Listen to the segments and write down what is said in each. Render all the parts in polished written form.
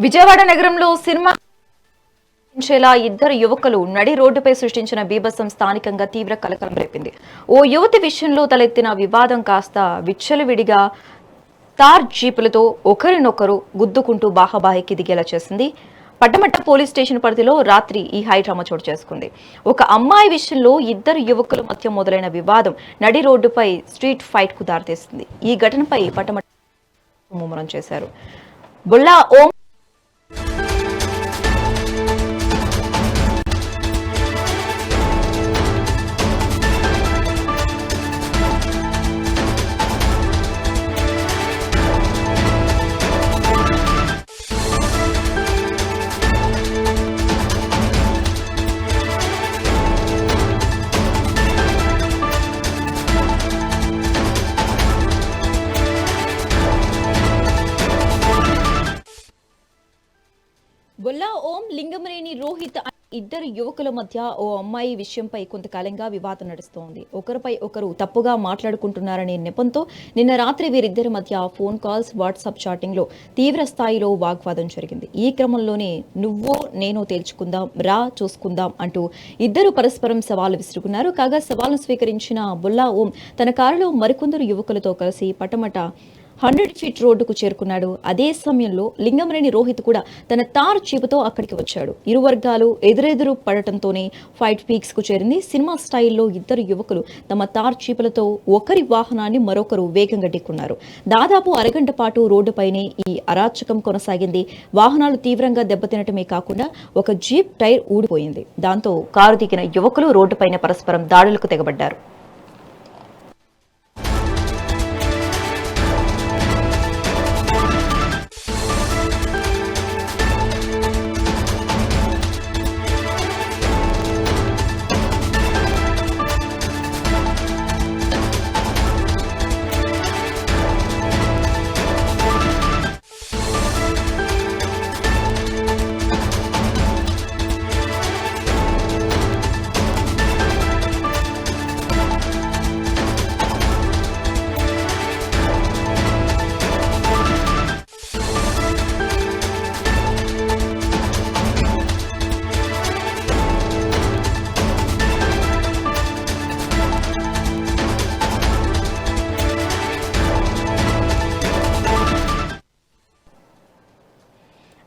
విజయవాడ నగరంలో సినిమా ఇద్దరు యువకులు నడి రోడ్డుపై సృష్టించిన బీభత్సం స్థానికంగా తీవ్ర కలకలం రేపింది. ఓ యువతి విషయంలో తలెత్తిన వివాదం కాస్త విచ్చలవిడిగా తార్ జీపులతో ఒకరినొకరు గుద్దుకుంటూ బాహాబాహికి దిగేలా చేసింది. పట్టమట్ట పోలీస్ స్టేషన్ పరిధిలో రాత్రి ఈ హైడ్రామా చోటు చేసుకుంది. ఒక అమ్మాయి విషయంలో ఇద్దరు యువకుల మధ్య మొదలైన వివాదం నడి రోడ్డుపై స్ట్రీట్ ఫైట్ కు దారితీస్తుంది. ఈ ఘటనపై పట్టమట్ట ముమ్మరం చేశారు. బుల్లా ఓం బొల్లా ఓం లింగమనేని రోహిత్ ఇద్దరు యువకుల మధ్య ఓ అమ్మాయి విషయంపై కొంతకాలంగా వివాదం నడుస్తోంది. ఒకరిపై ఒకరు తప్పుగా మాట్లాడుకుంటున్నారనే నెపంతో నిన్న రాత్రి వీరిద్దరి మధ్య ఫోన్ కాల్స్, వాట్సాప్ చాటింగ్ లో తీవ్ర స్థాయిలో వాగ్వాదం జరిగింది. ఈ క్రమంలోనే నువ్వో నేనో తేల్చుకుందాం, రా చూసుకుందాం అంటూ ఇద్దరు పరస్పరం సవాలు విసురుకున్నారు. కాగా సవాల్ను స్వీకరించిన బొల్లా ఓం తన కారులో మరికొందరు యువకులతో కలిసి పటమట 100 ఫీట్ రోడ్డుకు చేరుకున్నాడు. అదే సమయంలో లింగమనేని రోహిత్ కూడా తన తార్ చీపుతో అక్కడికి వచ్చాడు. ఇరు వర్గాలు ఎదురెదురు పడటంతోనే ఫైట్ పీక్స్ కు చేరింది. సినిమా స్టైల్లో ఇద్దరు యువకులు తమ తార్ చీపులతో ఒకరి వాహనాన్ని మరొకరు వేగంగా ఢీకొన్నారు. దాదాపు అరగంట పాటు రోడ్డుపైనే ఈ అరాచకం కొనసాగింది. వాహనాలు తీవ్రంగా దెబ్బతినటమే కాకుండా ఒక జీప్ టైర్ ఊడిపోయింది. దాంతో కారు దిగిన యువకులు రోడ్డుపైన పరస్పరం దాడులకు తెగబడ్డారు.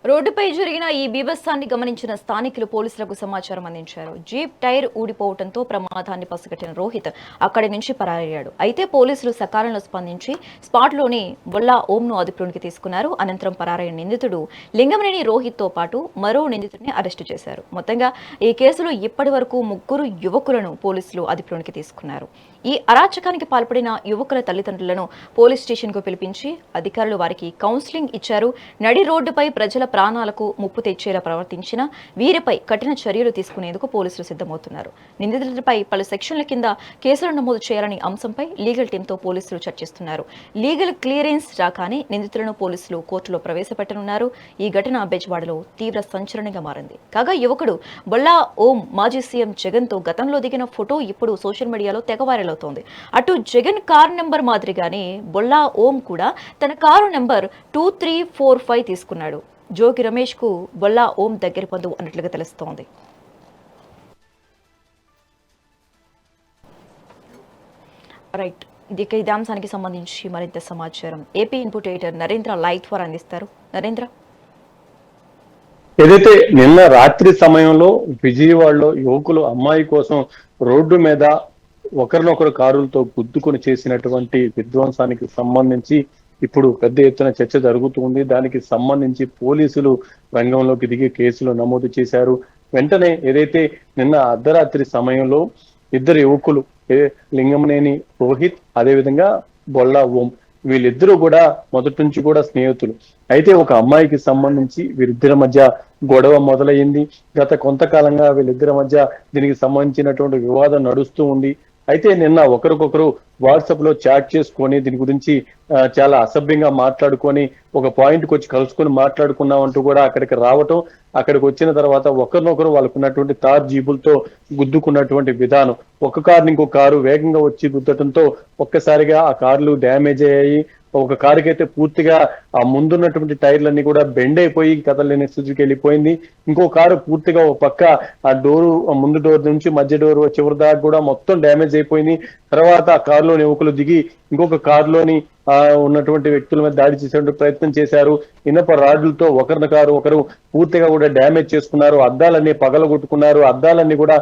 రోడ్డుపై జరిగిన ఈ బీభత్సాన్ని గమనించిన స్థానికులు పోలీసులకు సమాచారం అందించారు. జీప్ టైర్ ఊడిపోవడంతో ప్రమాదాన్ని పసిగట్టిన రోహిత్ అక్కడి నుంచి పరారయ్యాడు. అయితే పోలీసులు సకాలంలో స్పందించి స్పాట్లోనే బొల్లా ఓంను అదుపులోనికి తీసుకున్నారు. అనంతరం పరారైన నిందితుడు లింగమనేని రోహిత్ తో పాటు మరో నిందితుడిని అరెస్టు చేశారు. మొత్తంగా ఈ కేసులో ఇప్పటి వరకు 3 యువకులను పోలీసులు అదుపులోనికి తీసుకున్నారు. ఈ అరాచకానికి పాల్పడిన యువకుల తల్లిదండ్రులను పోలీస్ స్టేషన్ కు పిలిపించి అధికారులు వారికి కౌన్సిలింగ్ ఇచ్చారు. నడి రోడ్డుపై ప్రజల ప్రాణాలకు ముప్పు తెచ్చేలా ప్రవర్తించిన వీరిపై కఠిన చర్యలు తీసుకునేందుకు పోలీసులు సిద్ధమవుతున్నారు. నిందితులపై పలు సెక్షన్ల కింద కేసులు నమోదు చేయాలని అంశంపై లీగల్ టీంతో పోలీసులు చర్చిస్తున్నారు. లీగల్ క్లియరెన్స్ రాగానే నిందితులను పోలీసులు కోర్టులో ప్రవేశపెట్టనున్నారు. ఈ ఘటన బెజవాడలో తీవ్ర సంచలనంగా మారింది. కాగా యువకుడు బొల్లా ఓం మాజీ సీఎం జగన్ తో గతంలో దిగిన ఫోటో ఇప్పుడు సోషల్ మీడియాలో తెగ వైరల్ అవుతోంది. అటు జగన్ కారు నెంబర్ మాదిరిగానే బొల్లా ఓం కూడా తన కారు నెంబర్ 2345 తీసుకున్నాడు. జోగి రమేష్ కు బొల్లా ఓం దగ్గర పొందు అన్నట్లుగా తెలుస్తోంది. రైట్, ఇదే అంశానికి సంబంధించి మరింత సమాచారం AP input editor Narendra live ద్వారా అందిస్తారు. నరేంద్ర, ఏదైతే నిన్న రాత్రి సమయంలో విజయవాడలో యువకులు అమ్మాయి కోసం రోడ్డు మీద ఒకరినొకరు కారులతో గుద్దుకొని చేసినటువంటి విధ్వంసానికి సంబంధించి ఇప్పుడు పెద్ద ఎత్తున చర్చ జరుగుతుంది. దానికి సంబంధించి పోలీసులు రంగంలోకి దిగి కేసులు నమోదు చేశారు. వెంటనే ఏదైతే నిన్న అర్ధరాత్రి సమయంలో ఇద్దరు యువకులు లింగమనేని రోహిత్, అదేవిధంగా బొల్లా ఓం, వీళ్ళిద్దరూ కూడా మొదటి నుంచి కూడా స్నేహితులు. అయితే ఒక అమ్మాయికి సంబంధించి వీరిద్దరి మధ్య గొడవ మొదలైంది. గత కొంతకాలంగా వీళ్ళిద్దరి మధ్య దీనికి సంబంధించినటువంటి వివాదం నడుస్తూ ఉంది. అయితే నిన్న ఒకరికొకరు వాట్సాప్ లో చాట్ చేసుకొని దీని గురించి చాలా అసభ్యంగా మాట్లాడుకొని ఒక పాయింట్కి వచ్చి కలుసుకొని మాట్లాడుకున్నామంటూ కూడా అక్కడికి రావటం, అక్కడికి వచ్చిన తర్వాత ఒకరినొకరు వాళ్ళకున్నటువంటి తార్ జీబులతో గుద్దుకున్నటువంటి విధానం, ఒక కారుని ఇంకో కారు వేగంగా వచ్చి గుద్దటంతో ఒక్కసారిగా ఆ కార్లు డ్యామేజ్ అయ్యాయి. ఒక కారుకి అయితే పూర్తిగా ఆ ముందున్నటువంటి టైర్లన్నీ కూడా బెండ్ అయిపోయి కదలలేని స్థితికి వెళ్ళిపోయింది. ఇంకో కారు పూర్తిగా ఒక పక్క ఆ డోరు ముందు డోర్ నుంచి మధ్య డోర్ చివరి దాకా కూడా మొత్తం డ్యామేజ్ అయిపోయింది. తర్వాత ఆ కారులోని యువకులు దిగి ఇంకొక కారులోని ఉన్నటువంటి వ్యక్తుల మీద దాడి చేసేటువంటి ప్రయత్నం చేశారు. ఇనప రాడ్లతో ఒకరు పూర్తిగా కూడా డ్యామేజ్ చేసుకున్నారు. అద్దాలన్నీ పగలగొట్టుకున్నారు. అద్దాలన్నీ కూడా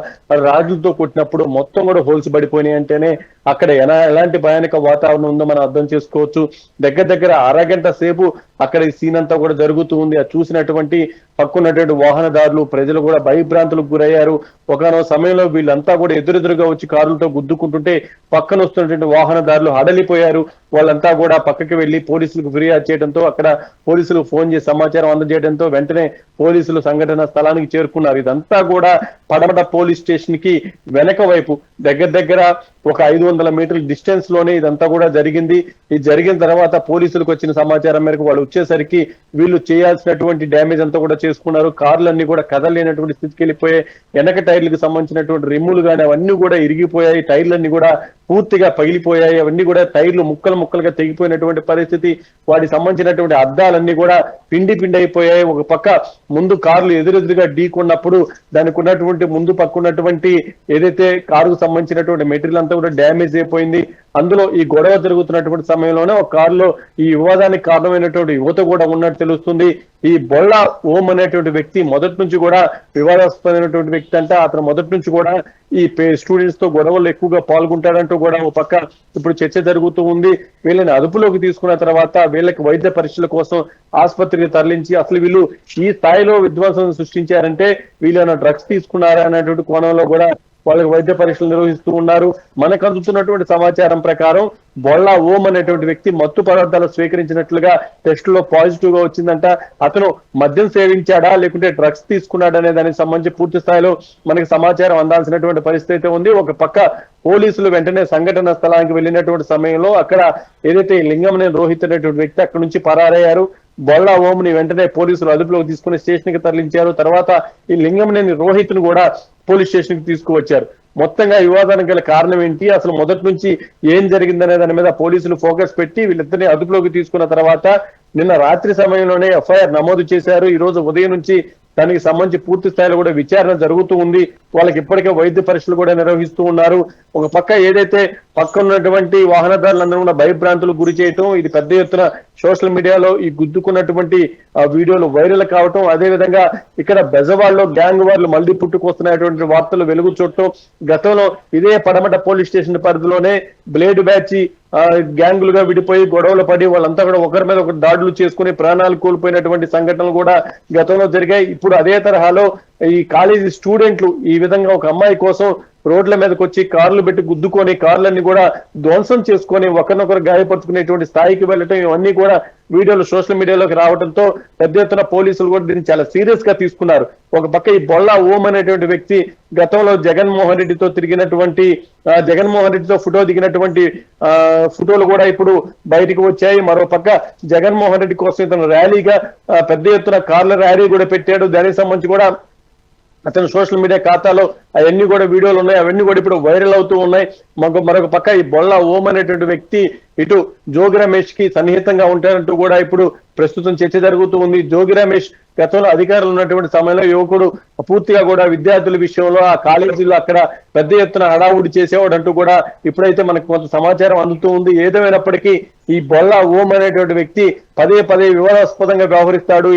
రాడ్లతో కొట్టినప్పుడు మొత్తం కూడా హోల్స్ పడిపోయినాయి అంటేనే అక్కడ ఎలాంటి భయానక వాతావరణం ఉందో మనం అర్థం చేసుకోవచ్చు. దగ్గర అరగంట సేపు అక్కడ ఈ సీన్ అంతా కూడా జరుగుతూ ఉంది. అది చూసినటువంటి పక్కున్నటువంటి వాహనదారులు ప్రజలు కూడా భయభ్రాంతులకు గురయ్యారు. ఒకనో సమయంలో వీళ్ళంతా కూడా ఎదురెదురుగా వచ్చి కారులతో గుద్దుకుంటుంటే పక్కన వస్తున్నటువంటి వాహనదారులు హడలిపోయారు. వాళ్ళంతా కూడా పక్కకి వెళ్లి పోలీసులకు ఫిర్యాదు చేయడంతో అక్కడ పోలీసులు ఫోన్ చేసి సమాచారం అందజేయడంతో వెంటనే పోలీసులు సంఘటన స్థలానికి చేరుకున్నారు. ఇదంతా కూడా పడమట పోలీస్ స్టేషన్ కి వెనక వైపు దగ్గర ఒక 500 మీటర్ల డిస్టెన్స్ లోనే ఇదంతా కూడా జరిగింది. ఇది జరిగిన తర్వాత పోలీసులకు వచ్చిన సమాచారం మేరకు వాళ్ళు వచ్చేసరికి వీళ్ళు చేయాల్సినటువంటి డ్యామేజ్ అంతా కూడా చేసుకున్నారు. కార్లన్నీ కూడా కదలలేనటువంటి స్థితికి వెళ్ళిపోయాయి. వెనక టైర్లకు సంబంధించినటువంటి రిమ్ములు కానీ అవన్నీ కూడా ఇరిగిపోయాయి. టైర్లన్నీ కూడా పూర్తిగా పగిలిపోయాయి. అవన్నీ కూడా టైర్లు ముక్కలుగా తెగిపోయినటువంటి పరిస్థితి. వాటికి సంబంధించినటువంటి అద్దాలన్నీ కూడా పిండి అయిపోయాయి. ఒక పక్క ముందు కార్లు ఎదురెదురుగా ఢీకొన్నప్పుడు దానికి ఉన్నటువంటి ముందు పక్క ఉన్నటువంటి ఏదైతే కారుకు సంబంధించినటువంటి మెటీరియల్ అంతా కూడా డ్యామేజ్ అయిపోయింది. అందులో ఈ గొడవ జరుగుతున్నటువంటి సమయంలోనే ఒక కారులో ఈ వివాదానికి కారణమైనటువంటి యువత కూడా ఉన్నట్టు తెలుస్తుంది. ఈ బొల్ల ఓం అనేటువంటి వ్యక్తి మొదటి నుంచి కూడా వివాదాస్పదమైనటువంటి వ్యక్తి అంటే అతను మొదటి నుంచి కూడా ఈ స్టూడెంట్స్ తో గొడవలు ఎక్కువగా పాల్గొంటాడంటూ కూడా ఒక పక్క ఇప్పుడు చర్చ జరుగుతూ ఉంది. వీళ్ళని అదుపులోకి తీసుకున్న తర్వాత వీళ్ళకి వైద్య పరీక్షల కోసం ఆసుపత్రికి తరలించి అసలు వీళ్ళు ఈ స్థాయిలో విధ్వంసం సృష్టించారంటే వీళ్ళైనా డ్రగ్స్ తీసుకున్నారా అనేటువంటి కోణంలో కూడా వాళ్ళకి వైద్య పరీక్షలు నిర్వహిస్తూ ఉన్నారు. మనకు అందుతున్నటువంటి సమాచారం ప్రకారం బొల్లా ఓం అనేటువంటి వ్యక్తి మత్తు పదార్థాలు స్వీకరించినట్లుగా టెస్ట్ లో పాజిటివ్ గా వచ్చిందంట. అతను మద్యం సేవించాడా లేకుంటే డ్రగ్స్ తీసుకున్నాడా అనే దానికి సంబంధించి పూర్తి స్థాయిలో మనకి సమాచారం అందాల్సినటువంటి పరిస్థితి ఉంది. ఒక పక్క పోలీసులు వెంటనే సంఘటన స్థలానికి వెళ్ళినటువంటి సమయంలో అక్కడ ఏదైతే లింగంనేని రోహిత్ అనేటువంటి వ్యక్తి అక్కడి నుంచి పరారయ్యారు. బొల్లా ఓంని వెంటనే పోలీసులు అదుపులోకి తీసుకుని స్టేషన్ కి తరలించారు. తర్వాత ఈ లింగంనేని రోహిత్ ను కూడా పోలీస్ స్టేషన్ కి తీసుకువచ్చారు. మొత్తంగా వివాదానికి గల కారణం ఏంటి, అసలు మొదటి నుంచి ఏం జరిగిందనే దాని మీద పోలీసులు ఫోకస్ పెట్టి వీళ్ళిద్దరిని అదుపులోకి తీసుకున్న తర్వాత నిన్న రాత్రి సమయంలోనే ఎఫ్ఐఆర్ నమోదు చేశారు. ఈ రోజు ఉదయం నుంచి దానికి సంబంధించి పూర్తి స్థాయిలో కూడా విచారణ జరుగుతూ ఉంది. వాళ్ళకి ఇప్పటికే వైద్య పరీక్షలు కూడా నిర్వహిస్తూ ఉన్నారు. ఒక పక్క ఏదైతే పక్క ఉన్నటువంటి వాహనదారులందరూ కూడా భయభ్రాంతులకు గురి చేయటం, ఇది పెద్ద ఎత్తున సోషల్ మీడియాలో ఈ గుద్దుకున్నటువంటి వీడియోలు వైరల్ కావటం, అదే విధంగా ఇక్కడ బెజవాడలో గ్యాంగ్ వార్లు మళ్ళీ పుట్టుకొస్తున్నటువంటి వార్తలు వెలుగు చూడటం, గతంలో ఇదే పడమట పోలీస్ స్టేషన్ పరిధిలోనే బ్లేడ్ బ్యాచ్ గ్యాంగులుగా విడిపోయి గొడవలు పడి వాళ్ళంతా కూడా ఒకరి మీద ఒకరు దాడులు చేసుకుని ప్రాణాలు కోల్పోయినటువంటి సంఘటనలు కూడా గతంలో జరిగాయి. ఇప్పుడు అదే తరహాలో ఈ కాలేజీ స్టూడెంట్లు ఈ విధంగా ఒక అమ్మాయి కోసం రోడ్ల మీదకి వచ్చి కార్లు పెట్టి గుద్దుకొని కార్లన్నీ కూడా ధ్వంసం చేసుకొని ఒకరినొకరు గాయపరుచుకునేటువంటి స్థాయికి వెళ్ళటం, ఇవన్నీ కూడా వీడియోలు సోషల్ మీడియాలోకి రావడంతో పెద్ద ఎత్తున పోలీసులు కూడా దీన్ని చాలా సీరియస్ గా తీసుకున్నారు. ఒక పక్క ఈ బొల్లా ఓం అనేటువంటి వ్యక్తి గతంలో జగన్మోహన్ రెడ్డితో ఫోటో దిగినటువంటి ఫోటోలు కూడా ఇప్పుడు బయటకు వచ్చాయి. మరో పక్క జగన్మోహన్ రెడ్డి కోసం ఇతను ర్యాలీగా పెద్ద ఎత్తున కార్ల ర్యాలీ కూడా పెట్టాడు. దానికి సంబంధించి కూడా అతను సోషల్ మీడియా ఖాతాలో అవన్నీ కూడా వీడియోలు ఉన్నాయి. అవన్నీ కూడా ఇప్పుడు వైరల్ అవుతూ ఉన్నాయి. మరొక పక్క ఈ బొల్లా ఓం అనేటువంటి వ్యక్తి ఇటు జోగి రమేష్ కి సన్నిహితంగా ఉంటారంటూ కూడా ఇప్పుడు ప్రస్తుతం చర్చ జరుగుతూ ఉంది. జోగి రమేష్ గతంలో అధికారులు ఉన్నటువంటి సమయంలో యువకుడు పూర్తిగా కూడా విద్యార్థుల విషయంలో ఆ కాలేజీలో అక్కడ పెద్ద ఎత్తున హడావుడి చేసేవాడు అంటూ కూడా ఇప్పుడైతే మనకు కొంత సమాచారం అందుతూ ఉంది. ఏదేమైనప్పటికీ ఈ బొల్లా ఓం అనేటువంటి వ్యక్తి పదే వివాదాస్పదంగా వ్యవహరిస్తాడు.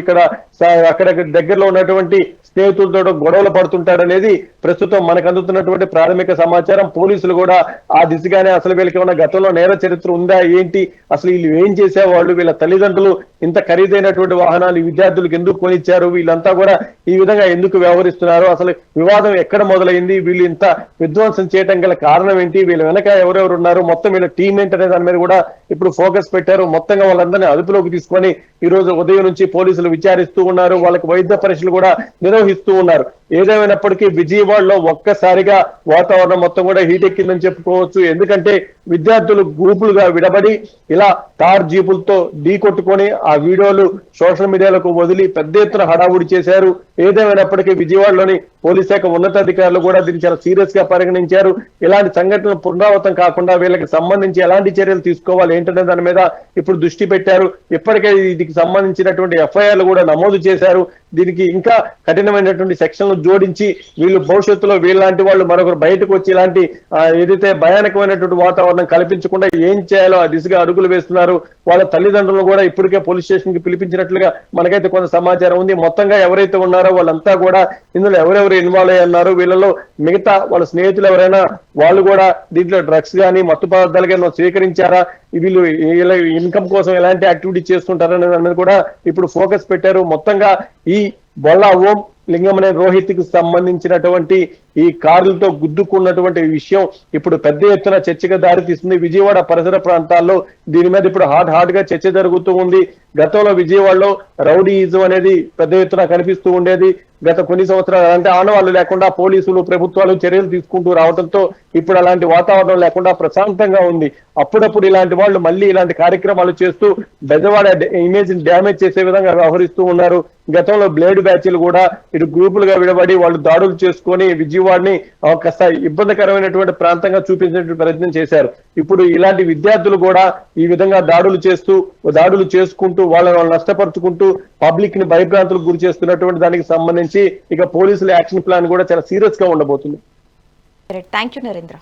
అక్కడ దగ్గరలో ఉన్నటువంటి స్నేహితులతో గొడవలు పడుతుంటాడనేది ప్రస్తుతం మనకు అందుతున్నటువంటి ప్రాథమిక సమాచారం. పోలీసులు కూడా ఆ దిశగానే అసలు వీళ్ళకి ఉన్న గతంలో నేర చరిత్ర ఉందా ఏంటి, అసలు వీళ్ళు ఏం చేసేవాళ్ళు, వీళ్ళ తల్లిదండ్రులు ఇంత ఖరీదైనటువంటి వాహనాలు విద్యార్థులకు ఎందుకు కొనిచ్చారు, వీళ్ళంతా కూడా ఈ విధంగా ఎందుకు వ్యవహరిస్తున్నారు, అసలు వివాదం ఎక్కడ మొదలైంది, వీళ్ళు ఇంత విధ్వంసం చేయడం గల కారణం ఏంటి, వీళ్ళ వెనక ఎవరెవరు ఉన్నారు, మొత్తం వీళ్ళ టీం ఏంటనే దాని మీద కూడా ఇప్పుడు ఫోకస్ పెట్టారు. మొత్తంగా వాళ్ళందరినీ అదుపులోకి తీసుకొని ఈ రోజు ఉదయం నుంచి పోలీసులు విచారిస్తూ ఉన్నారు. వాళ్ళకి వైద్య పరీక్షలు కూడా నిర్వహిస్తూ ఉన్నారు. ఏదేమైనప్పటికీ విజయవాడలో ఒక్కసారిగా వాతావరణం మొత్తం కూడా హీట్ ఎక్కిందని చెప్పుకోవచ్చు. ఎందుకంటే విద్యార్థులు గ్రూపులుగా విడబడి ఇలా తార్ జీపులతో ఢీ కొట్టుకొని ఆ వీడియోలు సోషల్ మీడియాలకు వదిలి పెద్ద ఎత్తున హడావుడి చేశారు. ఏదేమైనప్పటికీ విజయవాడలోని పోలీస్ శాఖ ఉన్నతాధికారులు కూడా దీన్ని చాలా సీరియస్ గా పరిగణించారు. ఇలాంటి సంఘటనలు పునరావృతం కాకుండా వీళ్ళకి సంబంధించి ఎలాంటి చర్యలు తీసుకోవాలి ఏంటనే దాని మీద ఇప్పుడు దృష్టి పెట్టారు. ఇప్పటికే దీనికి సంబంధించినటువంటి ఎఫ్ఐఆర్లు కూడా నమోదు చేశారు. దీనికి ఇంకా కఠినమైనటువంటి సెక్షన్లు జోడించి వీళ్ళు భవిష్యత్తులో వీళ్ళలాంటి వాళ్ళు మరొకరు బయటకు వచ్చి ఇలాంటి ఏదైతే భయానకమైనటువంటి వాతావరణం కల్పించకుండా ఏం చేయాలో ఆ దిశగా అడుగులు వేస్తున్నారు. వాళ్ళ తల్లిదండ్రులను కూడా ఇప్పటికే పోలీస్ స్టేషన్ కి పిలిపించినట్లుగా మనకైతే కొంత సమాచారం ఉంది. మొత్తంగా ఎవరైతే ఉన్నారో వాళ్ళంతా కూడా ఇందులో ఎవరెవరు ఇన్వాల్వ్ అయ్యి ఉన్నారు, వీళ్ళలో మిగతా వాళ్ళ స్నేహితులు ఎవరైనా వాళ్ళు కూడా దీంట్లో డ్రగ్స్ కానీ మత్తు పదార్థాలు కానీ స్వీకరించారా, వీళ్ళు ఇన్కమ్ కోసం ఎలాంటి యాక్టివిటీ చేస్తుంటారనే దాని మీద కూడా ఇప్పుడు ఫోకస్ పెట్టారు. మొత్తంగా ఈ బొల్ల ఓం లింగమనే రోహిత్ కి సంబంధించినటువంటి ఈ కారులతో గుద్దుకున్నటువంటి విషయం ఇప్పుడు పెద్ద ఎత్తున చర్చగా దారితీస్తుంది. విజయవాడ పరిసర ప్రాంతాల్లో దీని మీద ఇప్పుడు హాట్ గా చర్చ జరుగుతూ ఉంది. గతంలో విజయవాడలో రౌడీయిజం అనేది పెద్ద ఎత్తున కనిపిస్తూ ఉండేది. గత కొన్ని సంవత్సరాలు అంటే ఆనవాళ్లు లేకుండా పోలీసులు ప్రభుత్వాలు చర్యలు తీసుకుంటూ రావడంతో ఇప్పుడు అలాంటి వాతావరణం లేకుండా ప్రశాంతంగా ఉంది. అప్పుడప్పుడు ఇలాంటి వాళ్ళు మళ్ళీ ఇలాంటి కార్యక్రమాలు చేస్తూ బెజవాడ ఇమేజ్ ని డ్యామేజ్ చేసే విధంగా వ్యవహరిస్తూ ఉన్నారు. గతంలో బ్లేడ్ బ్యాచ్లు కూడా ఇటు గ్రూపులుగా విడబడి వాళ్ళు దాడులు చేసుకొని విజయవాడని కాస్త ఇబ్బందికరమైనటువంటి ప్రాంతంగా చూపించేటువంటి ప్రయత్నం చేశారు. ఇప్పుడు ఇలాంటి విద్యార్థులు కూడా ఈ విధంగా దాడులు చేసుకుంటూ వాళ్ళని నష్టపరుచుకుంటూ పబ్లిక్ ని భయభ్రాంతులకు గురి చేస్తున్నటువంటి దానికి సంబంధించి ఇక పోలీసుల యాక్షన్ ప్లాన్ కూడా చాలా సీరియస్ గా ఉండబోతుంది. Thank you Narendra.